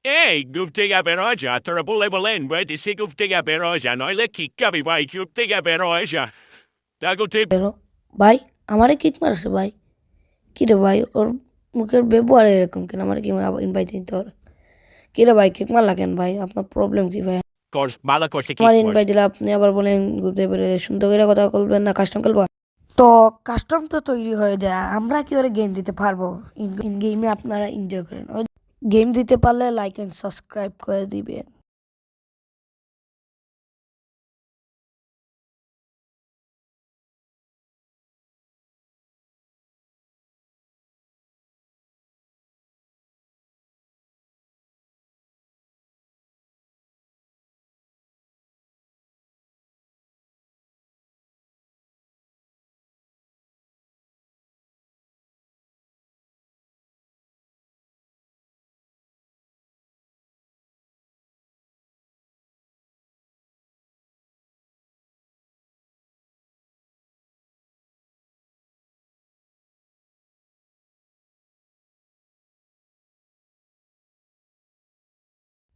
এই গ্রুপ থেকে বেরো যা, তোরা বলেন দিছি গ্রুপ থেকে বেরো যা, নইলে কি খাবি ভাই, গ্রুপ থেকে বেরো যা। তাকে টিপ বেরো ভাই, আমারে কিক মারছে ভাই। কি রে ভাই, ওর মুখের ব্যবহার এরকম কেন? আমার কি ইনভাইট দিতে ওর? কি রে ভাই, কিক মারলা কেন ভাই? আপনার প্রবলেম কি ভাই? কোর্স ভালো করছে কি আমার কোর্স। ইনভাইট দিলে আপনি আবার বলেন ঘুরতে বেরোয় সুন্দর করে কথা বলবেন না, কাস্টম খেলবো। তো কাস্টম তো তৈরি হয়ে যায়, আমরা কি ওরে গেম দিতে পারবো? ইন গেমে আপনারা এনজয় করেন, গেম দিতে পারলে লাইক এন্ড সাবস্ক্রাইব করে দিবেন।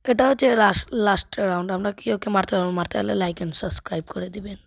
এটা হচ্ছে লাস্ট রাউন্ড, আমরা কি ওকে মারতে পারবো? মারতে হলে লাইক এন্ড সাবস্ক্রাইব করে দিবেন।